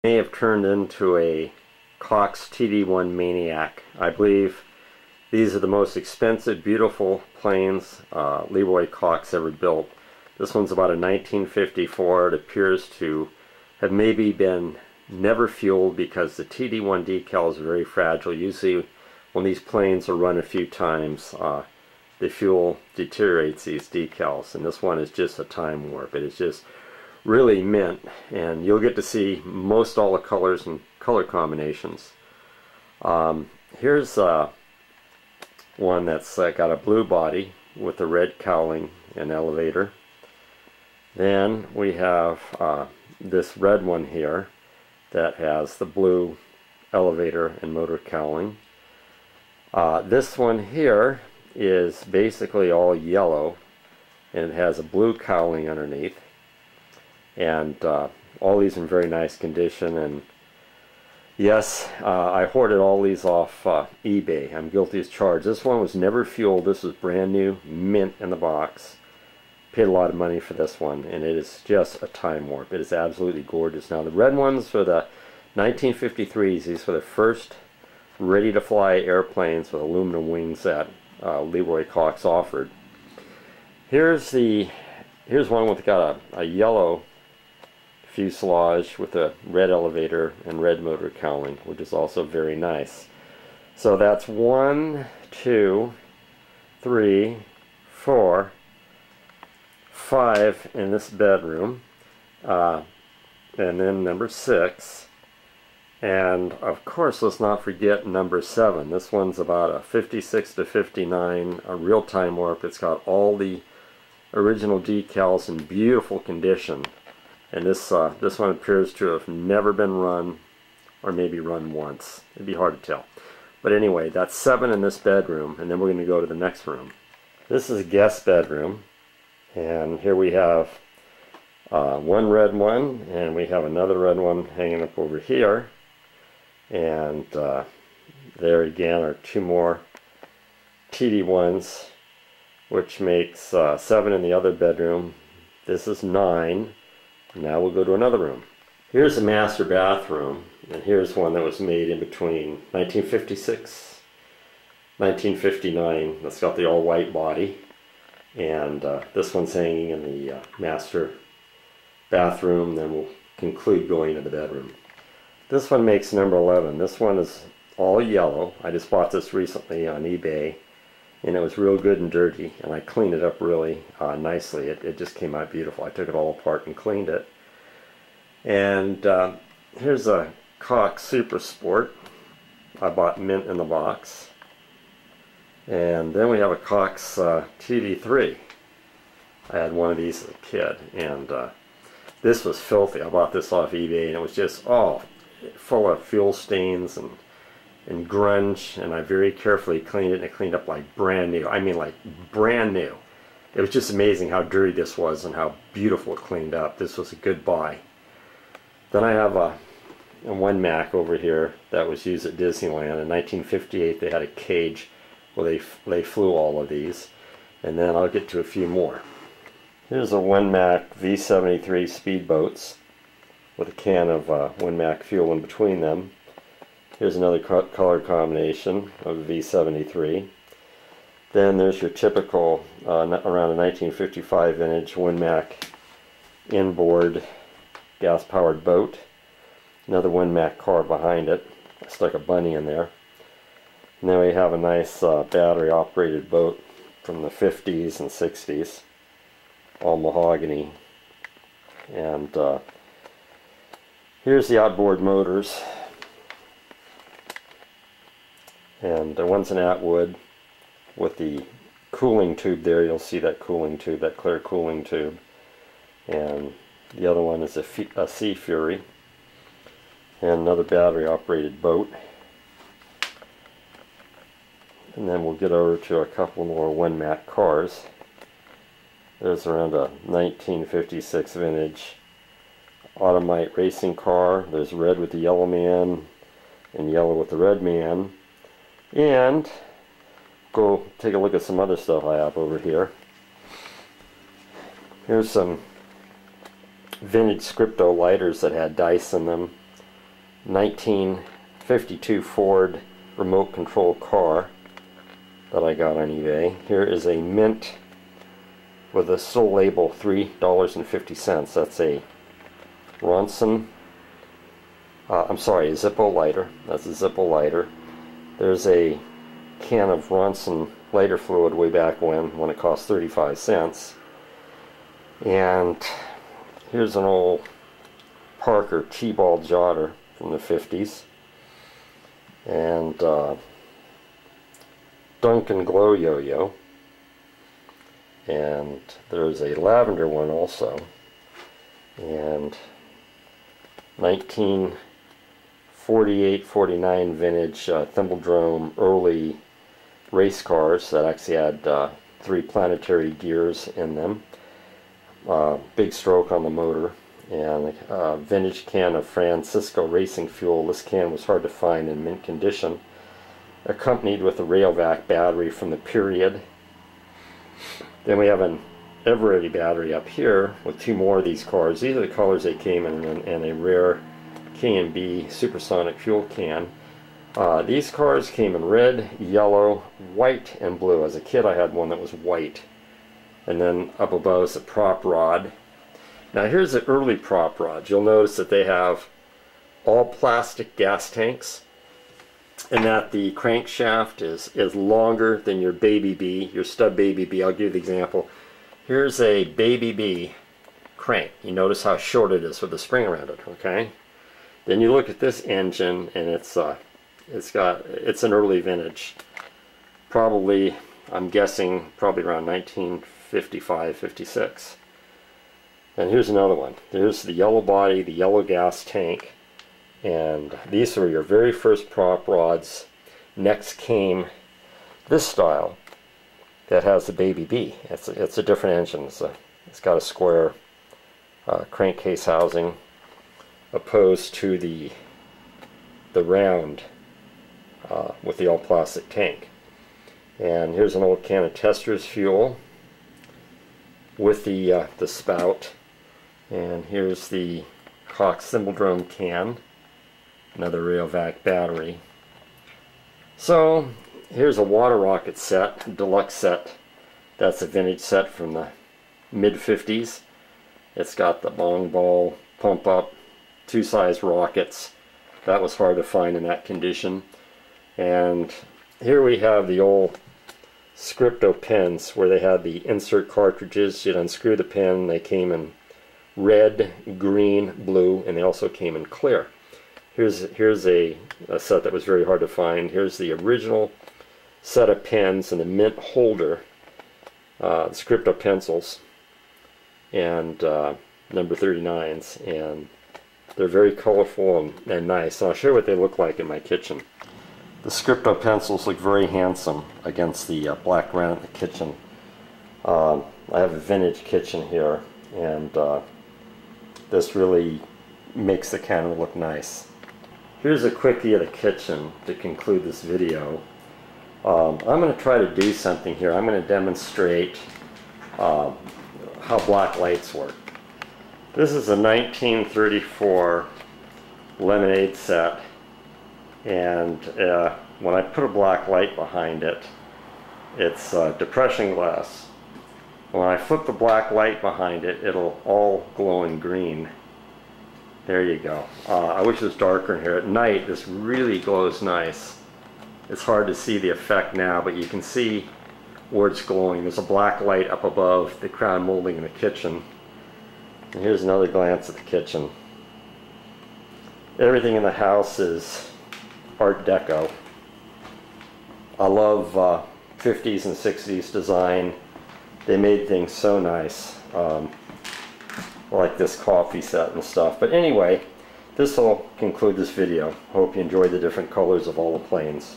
may have turned into a Cox TD1 Maniac. I believe these are the most expensive, beautiful planes Leroy Cox ever built. This one's about a 1954. It appears to have maybe been never fueled because the TD1 decal is very fragile. Usually when these planes are run a few times, the fuel deteriorates these decals, and this one is just a time warp. It is just really mint, and you'll get to see most all the colors and color combinations. Here's one that's got a blue body with a red cowling and elevator. Then we have this red one here that has the blue elevator and motor cowling. This one here is basically all yellow, and it has a blue cowling underneath. And all these in very nice condition. And yes, I hoarded all these off eBay. I'm guilty as charged. This one was never fueled. This was brand new, mint in the box. Paid a lot of money for this one, and it is just a time warp. It is absolutely gorgeous. Now the red ones are the 1953s. These were the first ready-to-fly airplanes with aluminum wings that Leroy Cox offered. Here's one with got a yellow fuselage with a red elevator and red motor cowling, which is also very nice. So that's 1, 2, 3, 4, 5 in this bedroom, and then number 6, and of course let's not forget number 7. This one's about a 56 to 59, a real time warp. It's got all the original decals in beautiful condition. And this one appears to have never been run, or maybe run once. It'd be hard to tell. But anyway, that's 7 in this bedroom, and then we're going to go to the next room. This is a guest bedroom, and here we have one red one, and we have another red one hanging up over here. And there again are 2 more TD1s, which makes 7 in the other bedroom. This is 9. Now we'll go to another room. Here's the master bathroom, and here's one that was made in between 1956, 1959. That's got the all-white body, and this one's hanging in the master bathroom. Then we'll conclude going to the bedroom. This one makes number 11. This one is all yellow. I just bought this recently on eBay, and it was real good and dirty, and I cleaned it up really nicely. It just came out beautiful. I took it all apart and cleaned it. And here's a Cox Super Sport. I bought mint in the box. And then we have a Cox TD3. I had one of these as a kid, and this was filthy. I bought this off eBay, and it was just full of fuel stains and grunge, and I very carefully cleaned it, and it cleaned up like brand new. I mean, like brand new. It was just amazing how dirty this was and how beautiful it cleaned up. This was a good buy. Then I have a one Mac over here that was used at Disneyland. In 1958 they had a cage where they flew all of these, and then I'll get to a few more. Here's a one Mac V73 speedboats with a can of one Mac fuel in between them. Here's another color combination of a V73. Then there's your typical around a 1955 vintage WinMac inboard gas-powered boat. Another WinMac car behind it. I stuck a bunny in there. And then we have a nice battery-operated boat from the 50s and 60s, all mahogany. And here's the outboard motors. And one's an Atwood with the cooling tube there. You'll see that cooling tube, that clear cooling tube. And the other one is a Sea Fury. And another battery operated boat. And then we'll get over to a couple more WinMac cars. There's around a 1956 vintage Automite racing car. There's red with the yellow man and yellow with the red man. And go take a look at some other stuff I have over here. Here's some vintage Scripto lighters that had dice in them. 1952 Ford remote control car that I got on eBay. Here is a mint with a sole label, $3.50. That's a Ronson, I'm sorry, a Zippo lighter. That's a Zippo lighter. There's a can of Ronson lighter fluid way back when it cost 35 cents. And here's an old Parker T-ball jotter from the 50s. And Duncan Glow yo-yo. And there's a lavender one also. And 1948-49 vintage Thimbledrome early race cars that actually had 3 planetary gears in them. Big stroke on the motor. And a vintage can of Francisco racing fuel. This can was hard to find in mint condition, accompanied with a Rayovac battery from the period. Then we have an ever-ready battery up here with 2 more of these cars. These are the colors they came in, and a rare K&B supersonic fuel can. These cars came in red, yellow, white, and blue. As a kid I had one that was white. And then up above is a prop rod. Now here's the early prop rods. You'll notice that they have all plastic gas tanks, and that the crankshaft is longer than your Baby B, your stub Baby B. I'll give you the example. Here's a Baby B crank. You notice how short it is with the spring around it, okay? Then you look at this engine, and it's an early vintage. Probably, I'm guessing, probably around 1955, 56. And here's another one. There's the yellow body, the yellow gas tank, and these are your very first prop rods. Next came this style that has the Baby B. It's a different engine. It's got a square crankcase housing, opposed to the round with the all plastic tank. And here's an old can of Tester's fuel with the spout. And here's the Cox Thimbledrome can, another Rayovac battery. So here's a water rocket set, deluxe set. That's a vintage set from the mid-50s. It's got the long ball pump up, 2 size rockets. That was hard to find in that condition. And here we have the old Scripto pens where they had the insert cartridges. You'd unscrew the pen. They came in red, green, blue, and they also came in clear. Here's a set that was very hard to find. Here's the original set of pens and the mint holder, the Scripto pencils, and number 39s, and they're very colorful and nice. And I'll show you what they look like in my kitchen. The Scripto pencils look very handsome against the black granite in the kitchen. I have a vintage kitchen here, and this really makes the counter look nice. Here's a quickie of the kitchen to conclude this video. I'm going to try to do something here. I'm going to demonstrate how black lights work. This is a 1934 lemonade set, and when I put a black light behind it, it's depression glass. When I flip the black light behind it, it'll all glow in green. There you go. I wish it was darker in here. At night, this really glows nice. It's hard to see the effect now, but you can see where it's glowing. There's a black light up above the crown molding in the kitchen. And here's another glance at the kitchen. Everything in the house is Art Deco. I love 50s and 60s design. They made things so nice, like this coffee set and stuff. But anyway, this will conclude this video. Hope you enjoyed the different colors of all the planes.